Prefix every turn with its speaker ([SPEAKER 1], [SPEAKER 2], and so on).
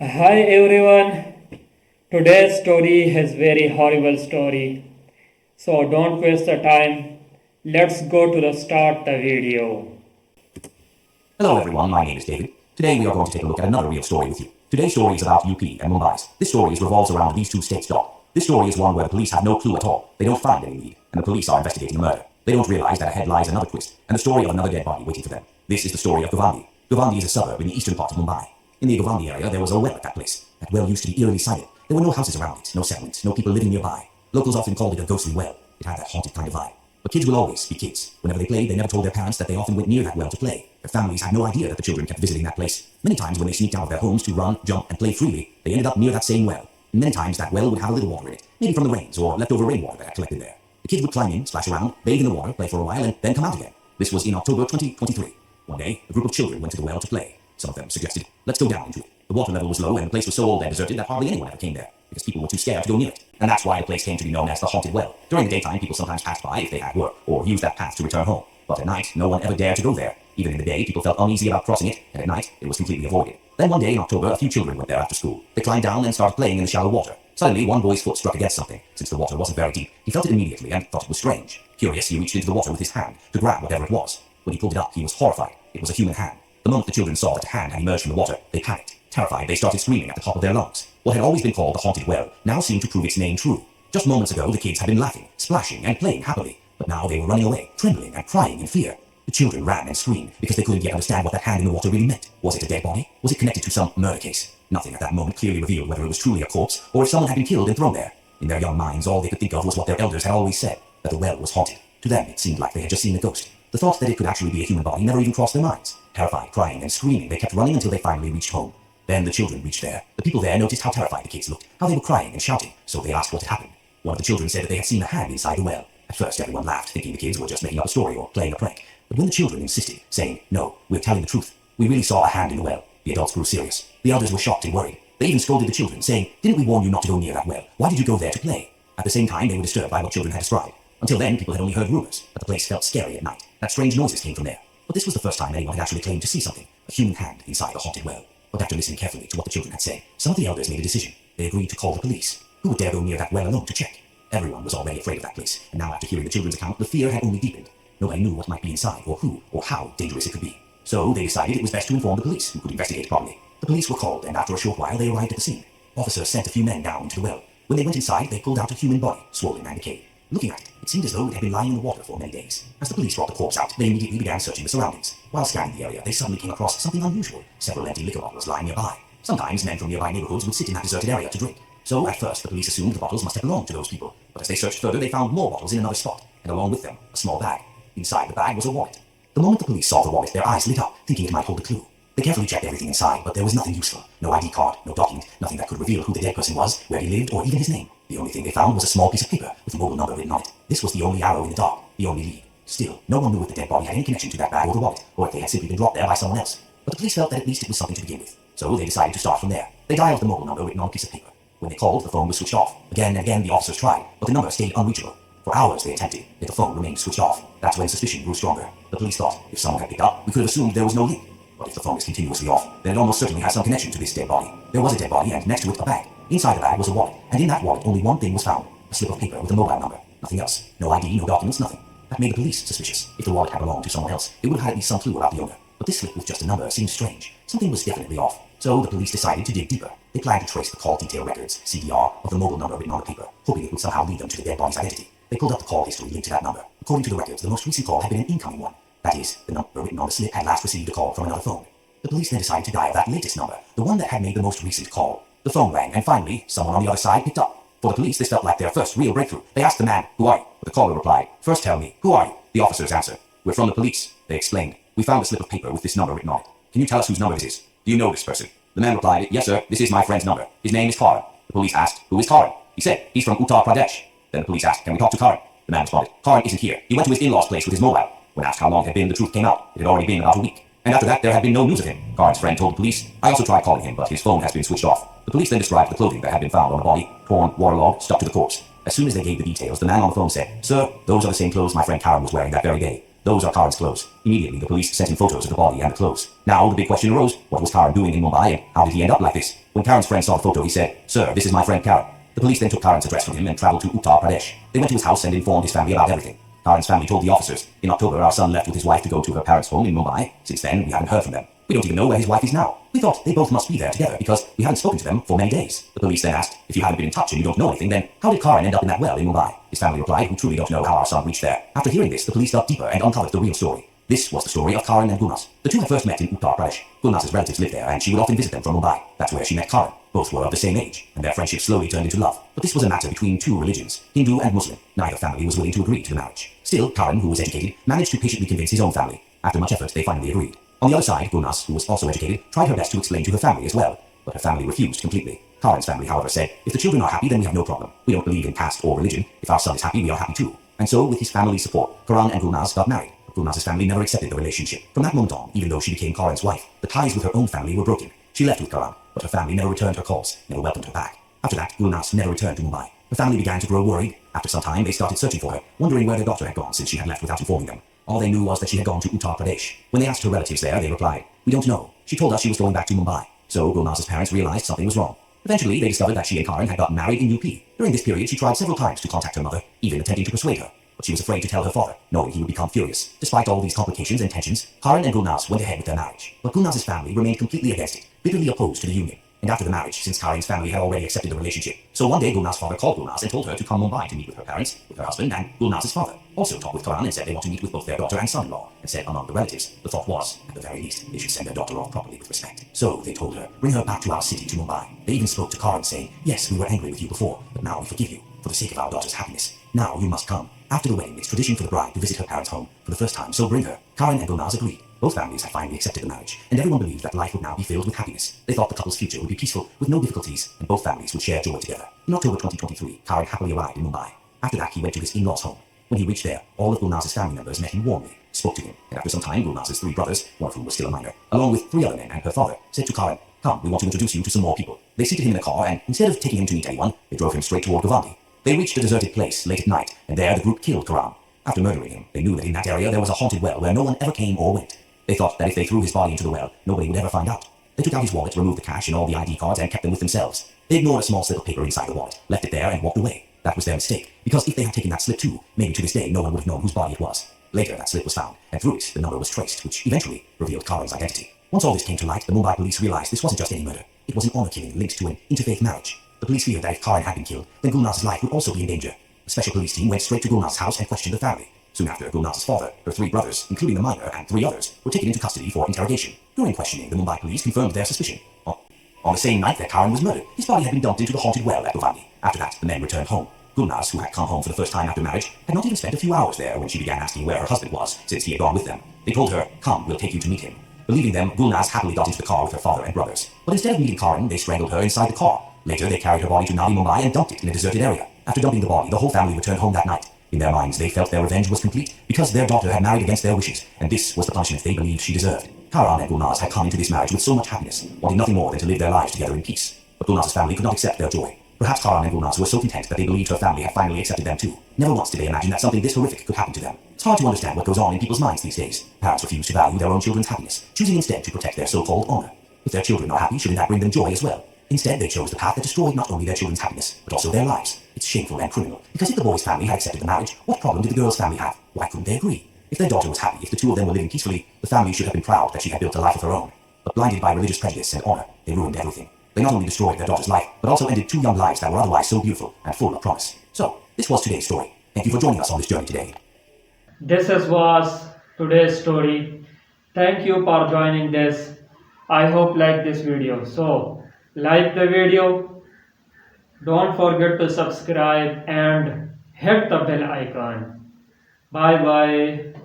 [SPEAKER 1] Hi everyone. Today's story is very horrible story. So don't waste the time. Let's go to the start the video.
[SPEAKER 2] Hello everyone, my name is David. Today we are going to take a look at another real story with you. Today's story is about UP and Mumbai. This story revolves around these two states. This story is one where the police have no clue at all. They don't find any lead, and the police are investigating a murder. They don't realize that ahead lies another twist, and the story of another dead body waiting for them. This is the story of Govandi. Govandi is a suburb in the eastern part of Mumbai. In the Govandi area, there was a well at that place. That well used to be eerily silent. There were no houses around it, no settlements, no people living nearby. Locals often called it a ghostly well. It had that haunted kind of vibe. But kids will always be kids. Whenever they played, they never told their parents that they often went near that well to play. Their families had no idea that the children kept visiting that place. Many times when they sneaked out of their homes to run, jump, and play freely, they ended up near that same well. And many times that well would have a little water in it, maybe from the rains or leftover rainwater that had collected there. The kids would climb in, splash around, bathe in the water, play for a while, and then come out again. This was in October 2023. One day, a group of children went to the well to play. Some of them suggested, let's go down into it. The water level was low and the place was so old and deserted that hardly anyone ever came there, because people were too scared to go near it. And that's why the place came to be known as the Haunted Well. During the daytime, people sometimes passed by if they had work, or used that path to return home. But at night, no one ever dared to go there. Even in the day, people felt uneasy about crossing it, and at night, it was completely avoided. Then one day in October, a few children went there after school. They climbed down and started playing in the shallow water. Suddenly, one boy's foot struck against something. Since the water wasn't very deep, he felt it immediately and thought it was strange. Curious, he reached into the water with his hand to grab whatever it was. When he pulled it up, he was horrified. It was a human hand. The moment the children saw that the hand had emerged from the water, they panicked. Terrified, they started screaming at the top of their lungs. What had always been called the Haunted Well now seemed to prove its name true. Just moments ago, the kids had been laughing, splashing, and playing happily. But now they were running away, trembling and crying in fear. The children ran and screamed because they couldn't yet understand what that hand in the water really meant. Was it a dead body? Was it connected to some murder case? Nothing at that moment clearly revealed whether it was truly a corpse or if someone had been killed and thrown there. In their young minds, all they could think of was what their elders had always said, that the well was haunted. To them, it seemed like they had just seen a ghost. The thought that it could actually be a human body never even crossed their minds. Terrified, crying, and screaming, they kept running until they finally reached home. Then the children reached there. The people there noticed how terrified the kids looked, how they were crying and shouting, so they asked what had happened. One of the children said that they had seen a hand inside the well. At first, everyone laughed, thinking the kids were just making up a story or playing a prank. But when the children insisted, saying, "No, we're telling the truth. We really saw a hand in the well," the adults grew serious. The elders were shocked and worried. They even scolded the children, saying, "Didn't we warn you not to go near that well? Why did you go there to play?" At the same time, they were disturbed by what children had described. Until then, people had only heard rumors, but the place felt scary at night, that strange noises came from there. But this was the first time anyone had actually claimed to see something, a human hand inside a haunted well. But after listening carefully to what the children had said, some of the elders made a decision. They agreed to call the police. Who would dare go near that well alone to check? Everyone was already afraid of that place, and now after hearing the children's account, the fear had only deepened. Nobody knew what might be inside, or who, or how dangerous it could be. So they decided it was best to inform the police, who could investigate properly. The police were called, and after a short while, they arrived at the scene. Officers sent a few men down into the well. When they went inside, they pulled out a human body, swollen and decayed. Looking at it, it seemed as though it had been lying in the water for many days. As the police brought the corpse out, they immediately began searching the surroundings. While scanning the area, they suddenly came across something unusual. Several empty liquor bottles lying nearby. Sometimes men from nearby neighborhoods would sit in that deserted area to drink. So at first, the police assumed the bottles must have belonged to those people. But as they searched further, they found more bottles in another spot, and along with them, a small bag. Inside the bag was a wallet. The moment the police saw the wallet, their eyes lit up, thinking it might hold a clue. They carefully checked everything inside, but there was nothing useful. No ID card, no document, nothing that could reveal who the dead person was, where he lived, or even his name. The only thing they found was a small piece of paper with a mobile number written on it. This was the only arrow in the dark, the only lead. Still, no one knew if the dead body had any connection to that bag or the wallet, or if they had simply been dropped there by someone else. But the police felt that at least it was something to begin with. So they decided to start from there. They dialed the mobile number written on a piece of paper. When they called, the phone was switched off. Again and again, the officers tried, but the number stayed unreachable. For hours they attempted, yet the phone remained switched off. That's when suspicion grew stronger. The police thought, if someone had picked up, we could have assumed there was no link. But if the phone is continuously off, then it almost certainly has some connection to this dead body. There was a dead body, and next to it a bag. Inside the bag was a wallet, and in that wallet only one thing was found. A slip of paper with a mobile number. Nothing else. No ID, no documents, nothing. That made the police suspicious. If the wallet had belonged to someone else, they would have had at least some clue about the owner. But this slip with just a number seemed strange. Something was definitely off. So the police decided to dig deeper. They planned to trace the call detail records, CDR, of the mobile number written on the paper, hoping it would somehow lead them to the dead body's identity. They pulled up the call history linked to that number. According to the records, the most recent call had been an incoming one. That is, the number written on the slip had last received a call from another phone. The police then decided to dial that latest number, the one that had made the most recent call. The phone rang, and finally, someone on the other side picked up. For the police, this felt like their first real breakthrough. They asked the man, "Who are you?" But the caller replied, "First tell me, who are you?" The officers answered, "We're from the police." They explained, "We found a slip of paper with this number written on it. Can you tell us whose number it is? Do you know this person?" The man replied, "Yes, sir, this is my friend's number. His name is Karan." The police asked, "Who is Karan?" He said, "He's from Uttar Pradesh." Then the police asked, "Can we talk to Karan?" The man responded, "Karan isn't here. He went to his in-laws' place with his mobile." When asked how long it had been, the truth came out. It had already been about a week. And after that, there had been no news of him. Karan's friend told the police, "I also tried calling him, but his phone has been switched off." The police then described the clothing that had been found on the body, torn, waterlogged, stuck to the corpse. As soon as they gave the details, the man on the phone said, "Sir, those are the same clothes my friend Karan was wearing that very day." Those are Karan's clothes. Immediately, the police sent him photos of the body and the clothes. Now, the big question arose, what was Karan doing in Mumbai and how did he end up like this? When Karan's friend saw the photo, he said, "Sir, this is my friend Karan." The police then took Karan's address from him and traveled to Uttar Pradesh. They went to his house and informed his family about everything. Karan's family told the officers, "In October, our son left with his wife to go to her parents' home in Mumbai. Since then, we haven't heard from them. We don't even know where his wife is now. We thought they both must be there together because we hadn't spoken to them for many days." The police then asked, "If you haven't been in touch and you don't know anything, then how did Karan end up in that well in Mumbai?" His family replied, "We truly don't know how our son reached there." After hearing this, the police dug deeper and uncovered the real story. This was the story of Karan and Gulnaz. The two had first met in Uttar Pradesh. Gulnaz's relatives lived there and she would often visit them from Mumbai. That's where she met Karan. Both were of the same age, and their friendship slowly turned into love. But this was a matter between two religions, Hindu and Muslim. Neither family was willing to agree to the marriage. Still, Karan, who was educated, managed to patiently convince his own family. After much effort, they finally agreed. On the other side, Gulnaz, who was also educated, tried her best to explain to her family as well, but her family refused completely. Karan's family, however, said, "If the children are happy, then we have no problem. We don't believe in caste or religion. If our son is happy, we are happy too." And so, with his family's support, Karan and Gulnaz got married. But Gulnaz's family never accepted the relationship. From that moment on, even though she became Karan's wife, the ties with her own family were broken. She left with Karan, but her family never returned her calls, never welcomed her back. After that, Gulnaz never returned to Mumbai. Her family began to grow worried. After some time, they started searching for her, wondering where their daughter had gone since she had left without informing them. All they knew was that she had gone to Uttar Pradesh. When they asked her relatives there, they replied, "We don't know. She told us she was going back to Mumbai." So Gulnaz's parents realized something was wrong. Eventually, they discovered that she and Karan had gotten married in UP. During this period, she tried several times to contact her mother, even attempting to persuade her. But she was afraid to tell her father, knowing he would become furious. Despite all these complications and tensions, Karan and Gulnaz went ahead with their marriage. But Gulnaz's family remained completely against it, bitterly opposed to the union. And after the marriage, since Karan's family had already accepted the relationship, so one day Gulnaz's father called Gulnaz and told her to come Mumbai to meet with her parents, with her husband, and Gulnaz's father. Also talked with Karan and said they want to meet with both their daughter and son-in-law, and said among the relatives, the thought was, at the very least, they should send their daughter off properly with respect. So they told her, "Bring her back to our city to Mumbai." They even spoke to Karan saying, "Yes, we were angry with you before, but now we forgive you, for the sake of our daughter's happiness. Now you must come." After the wedding, it's tradition for the bride to visit her parents' home for the first time, so bring her. Karan and Gulnaz agreed. Both families had finally accepted the marriage, and everyone believed that life would now be filled with happiness. They thought the couple's future would be peaceful, with no difficulties, and both families would share joy together. In October 2023, Karan happily arrived in Mumbai. After that, he went to his in-laws' home. When he reached there, all of Gulnaz's family members met him warmly, spoke to him, and after some time, Gulnaz's three brothers, one of whom was still a minor, along with three other men and her father, said to Karan, "Come, we want to introduce you to some more people." They seated him in a car, and instead of taking him to meet anyone, they drove him straight toward Govandi. They reached a deserted place late at night, and there the group killed Karan. After murdering him, they knew that in that area there was a haunted well where no one ever came or went. They thought that if they threw his body into the well, nobody would ever find out. They took out his wallet, removed the cash and all the ID cards, and kept them with themselves. They ignored a small slip of paper inside the wallet, left it there, and walked away. That was their mistake, because if they had taken that slip too, maybe to this day no one would have known whose body it was. Later, that slip was found, and through it, the number was traced, which eventually revealed Karan's identity. Once all this came to light, the Mumbai police realized this wasn't just any murder. It was an honor killing linked to an interfaith marriage. The police feared that if Karan had been killed, then Gulnaz's life would also be in danger. A special police team went straight to Gulnaz's house and questioned the family. Soon after, Gulnaz's father, her three brothers, including the minor, and three others, were taken into custody for interrogation. During questioning, the Mumbai police confirmed their suspicion. On the same night that Karan was murdered, his body had been dumped into the haunted well at Govandi. After that, the men returned home. Gulnaz, who had come home for the first time after marriage, had not even spent a few hours there when she began asking where her husband was, since he had gone with them. They told her, "Come, we'll take you to meet him." Believing them, Gulnaz happily got into the car with her father and brothers. But instead of meeting Karan, they strangled her inside the car. Later, they carried her body to Navi Mumbai and dumped it in a deserted area. After dumping the body, the whole family returned home that night. In their minds, they felt their revenge was complete because their daughter had married against their wishes, and this was the punishment they believed she deserved. Karan and Gulnaz had come into this marriage with so much happiness, wanting nothing more than to live their lives together in peace. But Gulnaz's family could not accept their joy. Perhaps Karan and Gulnaz were so content that they believed her family had finally accepted them too. Never once did they imagine that something this horrific could happen to them. It's hard to understand what goes on in people's minds these days. Parents refuse to value their own children's happiness, choosing instead to protect their so-called honor. If their children are happy, shouldn't that bring them joy as well? Instead, they chose the path that destroyed not only their children's happiness, but also their lives. It's shameful and criminal, because if the boy's family had accepted the marriage, what problem did the girl's family have? Why couldn't they agree? If their daughter was happy, if the two of them were living peacefully, the family should have been proud that she had built a life of her own. But blinded by religious prejudice and honor, they ruined everything. They not only destroyed their daughter's life, but also ended two young lives that were otherwise so beautiful and full of promise. So, this was today's story. Thank you for joining us on this journey today.
[SPEAKER 1] Was today's story. Thank you for joining this. I hope like this video. So like the video, don't forget to subscribe and hit the bell icon. Bye bye.